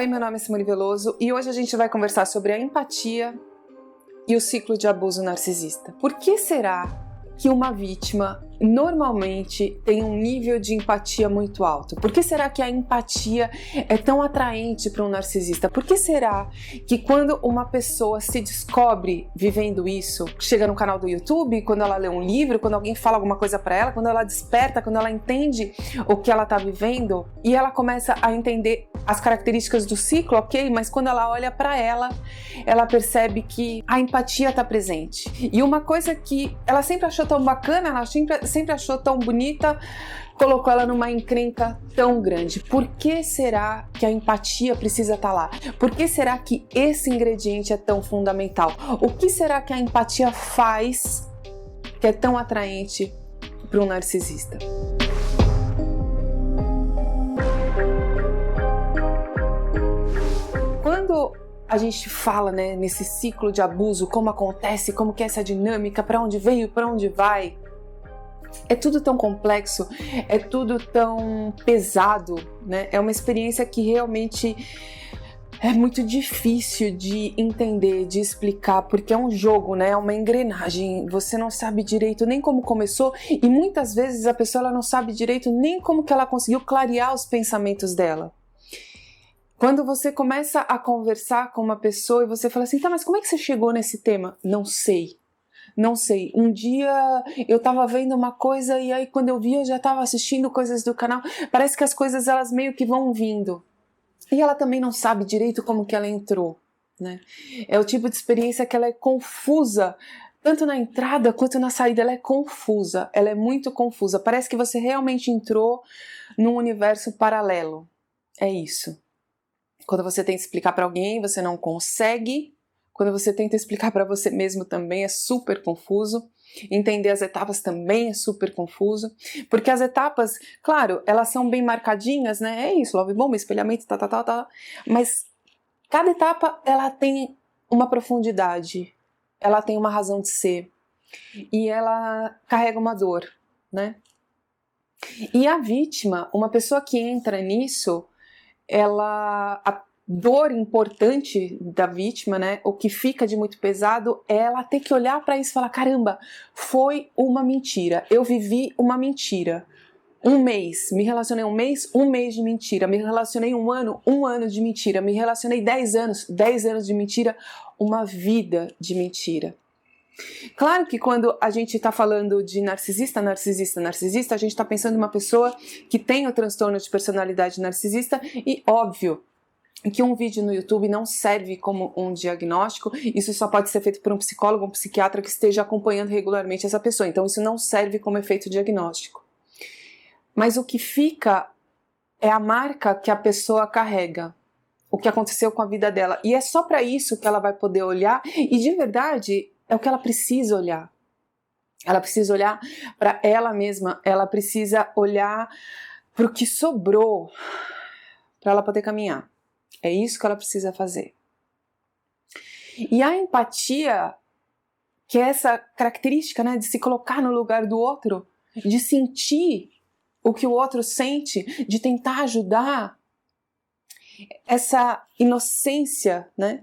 Oi, meu nome é Simone Veloso e hoje a gente vai conversar sobre a empatia e o ciclo de abuso narcisista. Por que será que uma vítima normalmente tem um nível de empatia muito alto? Por que será que a empatia é tão atraente para um narcisista? Por que será que quando uma pessoa se descobre vivendo isso, chega no canal do YouTube, quando ela lê um livro, quando alguém fala alguma coisa para ela, quando ela desperta, quando ela entende o que ela está vivendo e ela começa a entender as características do ciclo, ok? Mas quando ela olha para ela percebe que a empatia está presente. E uma coisa que ela sempre achou tão bacana, ela sempre achou tão bonita, colocou ela numa encrenca tão grande. Por que será que a empatia precisa estar lá? Por que será que esse ingrediente é tão fundamental? O que será que a empatia faz que é tão atraente para um narcisista? Quando a gente fala, nesse ciclo de abuso, como acontece, como que é essa dinâmica, para onde veio, para onde vai, é tudo tão complexo, é tudo tão pesado, né? É uma experiência que realmente é muito difícil de entender, de explicar, porque é um jogo, né? É uma engrenagem, você não sabe direito nem como começou e muitas vezes a pessoa ela não sabe direito nem como que ela conseguiu clarear os pensamentos dela. Quando você começa a conversar com uma pessoa e você fala assim, tá, mas como é que você chegou nesse tema? Não sei. Um dia eu tava vendo uma coisa e aí quando eu vi eu já tava assistindo coisas do canal. Parece que as coisas elas meio que vão vindo. E ela também não sabe direito como que ela entrou, né? É o tipo de experiência que ela é confusa. Tanto na entrada quanto na saída ela é confusa. Ela é muito confusa. Parece que você realmente entrou num universo paralelo. É isso. Quando você tenta explicar para alguém, você não consegue. Quando você tenta explicar para você mesmo também é super confuso. Entender as etapas também é super confuso. Porque as etapas, claro, elas são bem marcadinhas, né? É isso, love bomb, espelhamento, tá. Mas cada etapa, ela tem uma profundidade. Ela tem uma razão de ser. E ela carrega uma dor, né? E a vítima, uma pessoa que entra nisso, a dor importante da vítima, né, o que fica de muito pesado é ela ter que olhar para isso e falar, caramba, foi uma mentira, eu vivi uma mentira. Me relacionei um mês de mentira, me relacionei um ano de mentira, me relacionei 10 anos de mentira, uma vida de mentira. Claro que quando a gente está falando de narcisista, a gente está pensando em uma pessoa que tem o transtorno de personalidade narcisista e, óbvio, que um vídeo no YouTube não serve como um diagnóstico, isso só pode ser feito por um psicólogo, um psiquiatra que esteja acompanhando regularmente essa pessoa, então isso não serve como efeito diagnóstico. Mas o que fica é a marca que a pessoa carrega, o que aconteceu com a vida dela, e é só para isso que ela vai poder olhar, e de verdade é o que ela precisa olhar. Ela precisa olhar para ela mesma, ela precisa olhar para o que sobrou para ela poder caminhar. É isso que ela precisa fazer. E a empatia, que é essa característica, né, de se colocar no lugar do outro, de sentir o que o outro sente, de tentar ajudar, essa inocência, né,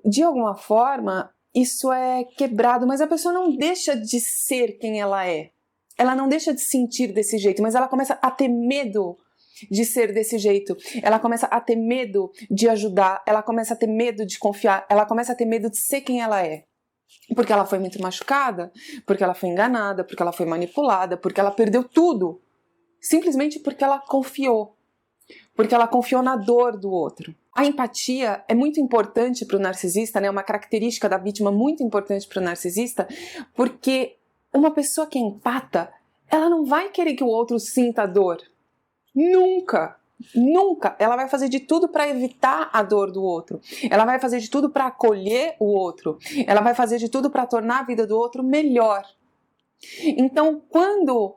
de alguma forma, isso é quebrado, mas a pessoa não deixa de ser quem ela é. Ela não deixa de sentir desse jeito, mas ela começa a ter medo de ser desse jeito. Ela começa a ter medo de ajudar, ela começa a ter medo de confiar, ela começa a ter medo de ser quem ela é. Porque ela foi muito machucada, porque ela foi enganada, porque ela foi manipulada, porque ela perdeu tudo. Simplesmente porque ela confiou. Porque ela confiou na dor do outro. A empatia é muito importante para o narcisista, né? Uma característica da vítima muito importante para o narcisista, porque uma pessoa que é empata, ela não vai querer que o outro sinta dor. Nunca! Ela vai fazer de tudo para evitar a dor do outro. Ela vai fazer de tudo para acolher o outro. Ela vai fazer de tudo para tornar a vida do outro melhor. Então, quando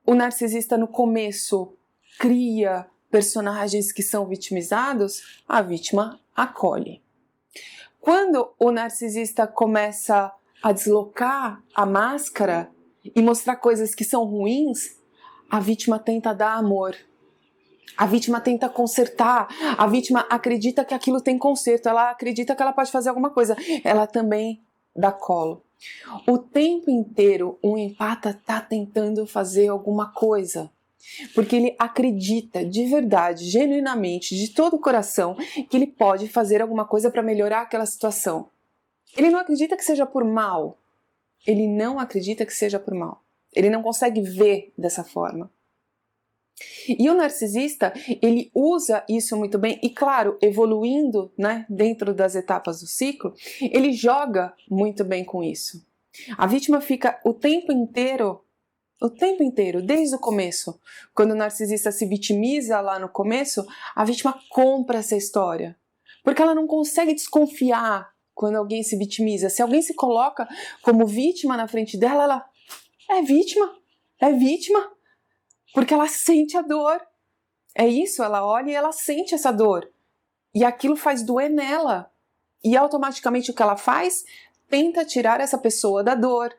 o narcisista no começo cria personagens que são vitimizados, a vítima acolhe. Quando o narcisista começa a deslocar a máscara e mostrar coisas que são ruins, a vítima tenta dar amor. A vítima tenta consertar, a vítima acredita que aquilo tem conserto, ela acredita que ela pode fazer alguma coisa, ela também dá colo. O tempo inteiro um empata está tentando fazer alguma coisa, porque ele acredita de verdade, genuinamente, de todo o coração, que ele pode fazer alguma coisa para melhorar aquela situação. Ele não acredita que seja por mal, ele não acredita que seja por mal, ele não consegue ver dessa forma. E o narcisista, ele usa isso muito bem e, claro, evoluindo, né, dentro das etapas do ciclo, ele joga muito bem com isso. A vítima fica o tempo inteiro, desde o começo. Quando o narcisista se vitimiza lá no começo, a vítima compra essa história. Porque ela não consegue desconfiar quando alguém se vitimiza. Se alguém se coloca como vítima na frente dela, ela é vítima. Porque ela sente a dor. É isso, ela olha e ela sente essa dor. E aquilo faz doer nela. E automaticamente o que ela faz? Tenta tirar essa pessoa da dor.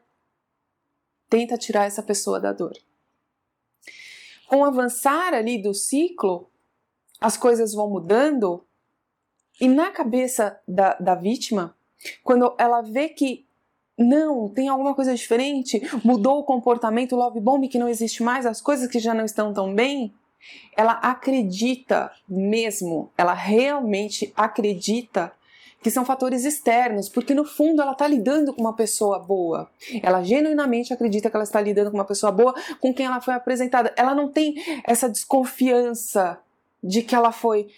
Com o avançar ali do ciclo, as coisas vão mudando. E na cabeça da vítima, quando ela vê que não, tem alguma coisa diferente, mudou o comportamento, o love bomb que não existe mais, as coisas que já não estão tão bem, ela acredita mesmo, ela realmente acredita que são fatores externos, porque no fundo ela está lidando com uma pessoa boa. Ela genuinamente acredita que ela está lidando com uma pessoa boa com quem ela foi apresentada. Ela não tem essa desconfiança de que ela foi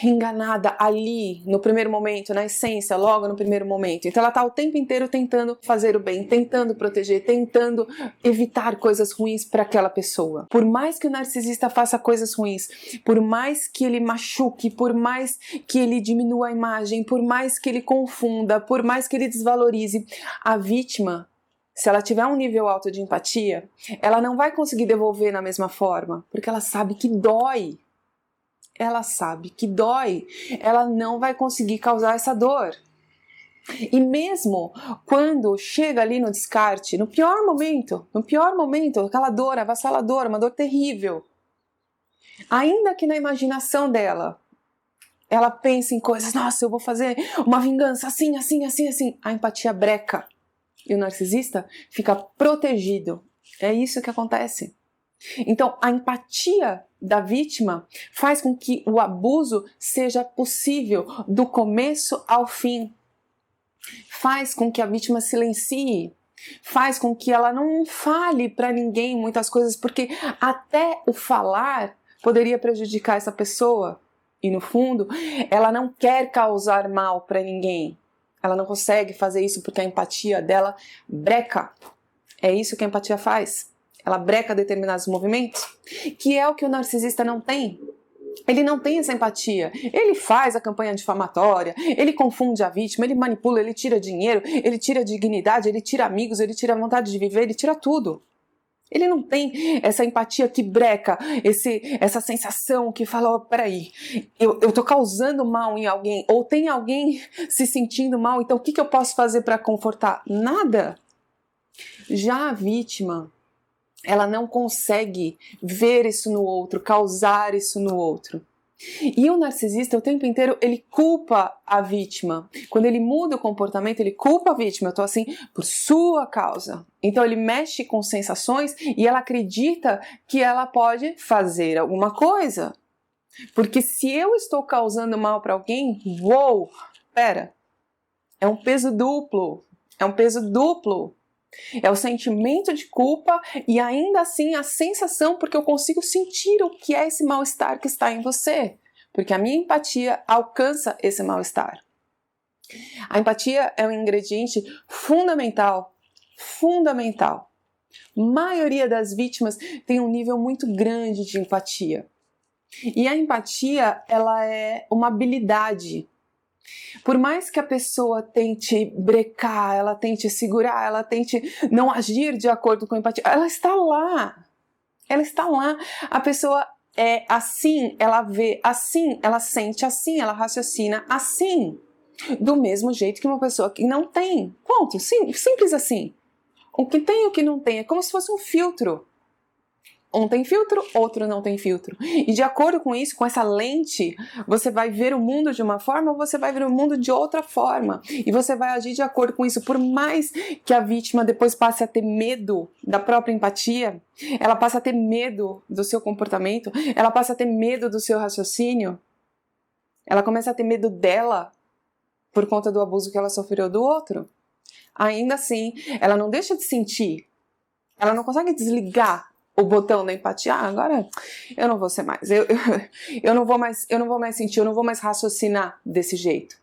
enganada ali, no primeiro momento, na essência, logo no primeiro momento. Então ela está o tempo inteiro tentando fazer o bem, tentando proteger, tentando evitar coisas ruins para aquela pessoa. Por mais que o narcisista faça coisas ruins, por mais que ele machuque, por mais que ele diminua a imagem, por mais que ele confunda, por mais que ele desvalorize, a vítima, se ela tiver um nível alto de empatia, ela não vai conseguir devolver na mesma forma, porque ela sabe que dói. Ela não vai conseguir causar essa dor. E mesmo quando chega ali no descarte, no pior momento, aquela dor avassaladora, uma dor terrível, ainda que na imaginação dela, ela pense em coisas, nossa, eu vou fazer uma vingança assim, a empatia breca. E o narcisista fica protegido. É isso que acontece. Então, a empatia da vítima faz com que o abuso seja possível do começo ao fim. Faz com que a vítima silencie. Faz com que ela não fale para ninguém muitas coisas, porque até o falar poderia prejudicar essa pessoa. E no fundo, ela não quer causar mal para ninguém. Ela não consegue fazer isso porque a empatia dela breca. É isso que a empatia faz. Ela breca determinados movimentos, que é o que o narcisista não tem. Ele não tem essa empatia. Ele faz a campanha difamatória, ele confunde a vítima, ele manipula, ele tira dinheiro, ele tira dignidade, ele tira amigos, ele tira a vontade de viver, ele tira tudo. Ele não tem essa empatia que breca, essa sensação que fala, oh, peraí, eu tô causando mal em alguém, ou tem alguém se sentindo mal, então o que eu posso fazer para confortar? Nada. Já a vítima, ela não consegue ver isso no outro, causar isso no outro. E o narcisista, o tempo inteiro, ele culpa a vítima. Quando ele muda o comportamento, ele culpa a vítima. Eu tô assim por sua causa. Então ele mexe com sensações e ela acredita que ela pode fazer alguma coisa. Porque se eu estou causando mal para alguém, pera, é um peso duplo. É o sentimento de culpa e ainda assim a sensação, porque eu consigo sentir o que é esse mal-estar que está em você. Porque a minha empatia alcança esse mal-estar. A empatia é um ingrediente fundamental. A maioria das vítimas tem um nível muito grande de empatia. E a empatia, ela é uma habilidade. Por mais que a pessoa tente brecar, ela tente segurar, ela tente não agir de acordo com a empatia, ela está lá. A pessoa é assim, ela vê assim, ela sente assim, ela raciocina assim. Do mesmo jeito que uma pessoa que não tem. Ponto. Simples assim. O que tem e o que não tem é como se fosse um filtro. Um tem filtro, outro não tem filtro. E de acordo com isso, com essa lente, você vai ver o mundo de uma forma ou você vai ver o mundo de outra forma. E você vai agir de acordo com isso. Por mais que a vítima depois passe a ter medo da própria empatia, ela passa a ter medo do seu comportamento, ela passa a ter medo do seu raciocínio, ela começa a ter medo dela por conta do abuso que ela sofreu do outro. Ainda assim, ela não deixa de sentir, ela não consegue desligar o botão da empatia. Agora eu não vou ser mais, eu não vou mais sentir, eu não vou mais raciocinar desse jeito.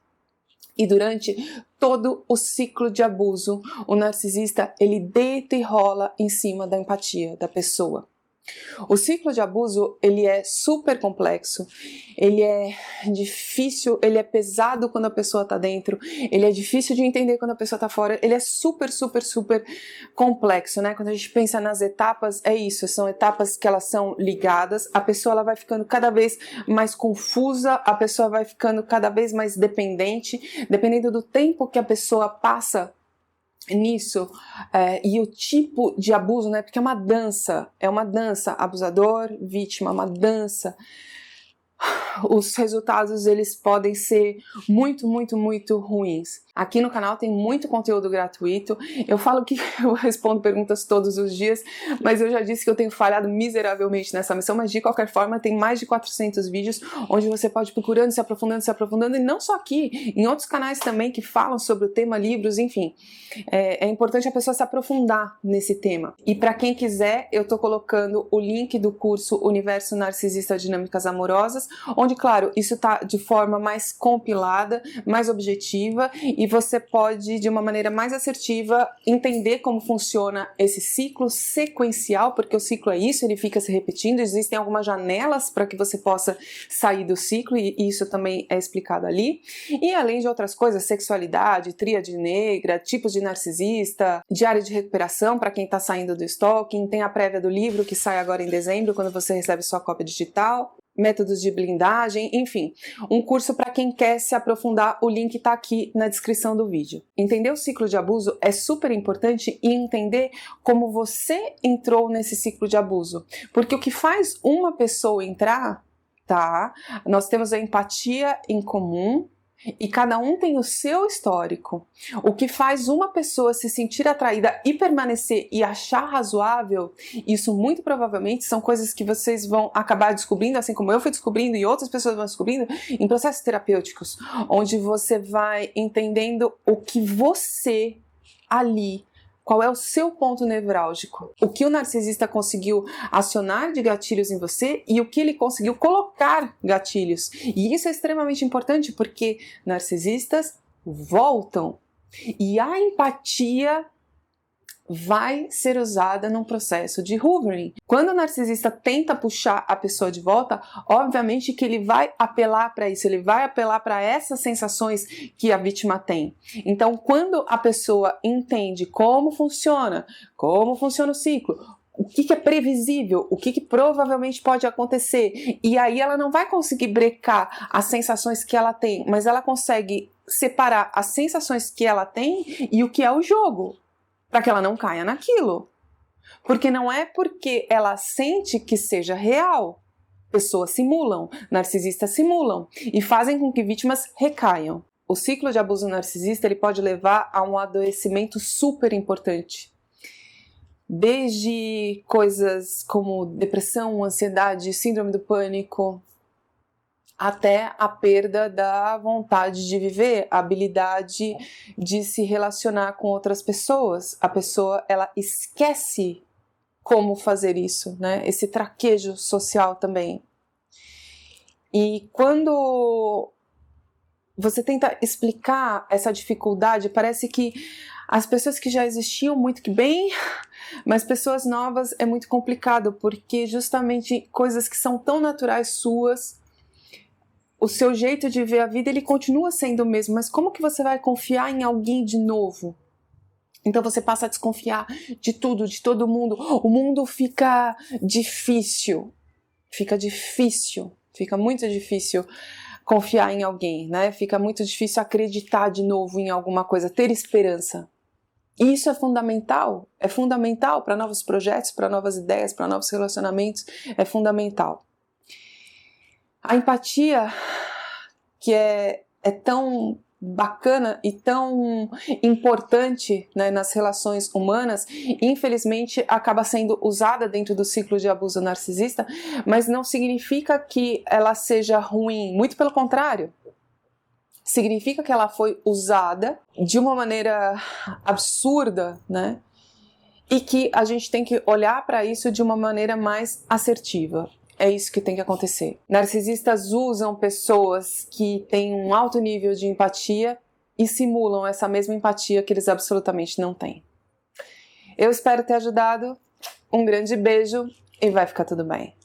E durante todo o ciclo de abuso, o narcisista, ele deita e rola em cima da empatia da pessoa. O ciclo de abuso, ele é super complexo, ele é difícil, ele é pesado quando a pessoa tá dentro, ele é difícil de entender quando a pessoa tá fora, ele é super complexo, né? Quando a gente pensa nas etapas, é isso, são etapas que elas são ligadas, a pessoa ela vai ficando cada vez mais confusa, a pessoa vai ficando cada vez mais dependente, dependendo do tempo que a pessoa passa nisso, e o tipo de abuso, né? Porque é uma dança, abusador, vítima, uma dança. Os resultados, eles podem ser muito ruins. Aqui no canal tem muito conteúdo gratuito. Eu falo que eu respondo perguntas todos os dias, mas eu já disse que eu tenho falhado miseravelmente nessa missão, mas de qualquer forma tem mais de 400 vídeos onde você pode ir procurando, se aprofundando, e não só aqui, em outros canais também que falam sobre o tema, livros, enfim. É importante a pessoa se aprofundar nesse tema. E para quem quiser, eu tô colocando o link do curso Universo Narcisista Dinâmicas Amorosas, onde, claro, isso tá de forma mais compilada, mais objetiva, e você pode, de uma maneira mais assertiva, entender como funciona esse ciclo sequencial, porque o ciclo é isso, ele fica se repetindo, existem algumas janelas para que você possa sair do ciclo, e isso também é explicado ali. E além de outras coisas, sexualidade, tríade negra, tipos de narcisista, diário de recuperação para quem está saindo do stalking, tem a prévia do livro que sai agora em dezembro, quando você recebe sua cópia digital, métodos de blindagem, enfim, um curso para quem quer se aprofundar, o link está aqui na descrição do vídeo. Entender o ciclo de abuso é super importante e entender como você entrou nesse ciclo de abuso, porque o que faz uma pessoa entrar, tá? Nós temos a empatia em comum, e cada um tem o seu histórico. O que faz uma pessoa se sentir atraída e permanecer e achar razoável, isso muito provavelmente são coisas que vocês vão acabar descobrindo, assim como eu fui descobrindo e outras pessoas vão descobrindo, em processos terapêuticos, onde você vai entendendo o que você ali, qual é o seu ponto nevrálgico, o que o narcisista conseguiu acionar de gatilhos em você e o que ele conseguiu colocar gatilhos. E isso é extremamente importante porque narcisistas voltam e a empatia vai ser usada num processo de hoovering. Quando o narcisista tenta puxar a pessoa de volta, obviamente que ele vai apelar para isso, ele vai apelar para essas sensações que a vítima tem. Então, quando a pessoa entende como funciona o ciclo, o que é previsível, o que provavelmente pode acontecer, e aí ela não vai conseguir brecar as sensações que ela tem, mas ela consegue separar as sensações que ela tem e o que é o jogo, para que ela não caia naquilo. Porque não é porque ela sente que seja real. Pessoas simulam, narcisistas simulam e fazem com que vítimas recaiam. O ciclo de abuso narcisista ele pode levar a um adoecimento super importante. Desde coisas como depressão, ansiedade, síndrome do pânico, até a perda da vontade de viver, a habilidade de se relacionar com outras pessoas. A pessoa, ela esquece como fazer isso, né? Esse traquejo social também. E quando você tenta explicar essa dificuldade, parece que as pessoas que já existiam muito que bem, mas pessoas novas é muito complicado, porque justamente coisas que são tão naturais suas, o seu jeito de ver a vida, ele continua sendo o mesmo, mas como que você vai confiar em alguém de novo? Então você passa a desconfiar de tudo, de todo mundo. O mundo fica difícil, fica muito difícil confiar em alguém, né? Fica muito difícil acreditar de novo em alguma coisa, ter esperança. E isso é fundamental para novos projetos, para novas ideias, para novos relacionamentos, é fundamental. A empatia, que é tão bacana e tão importante, né, nas relações humanas, infelizmente acaba sendo usada dentro do ciclo de abuso narcisista, mas não significa que ela seja ruim, muito pelo contrário. Significa que ela foi usada de uma maneira absurda, né? E que a gente tem que olhar para isso de uma maneira mais assertiva. É isso que tem que acontecer. Narcisistas usam pessoas que têm um alto nível de empatia e simulam essa mesma empatia que eles absolutamente não têm. Eu espero ter ajudado. Um grande beijo e vai ficar tudo bem.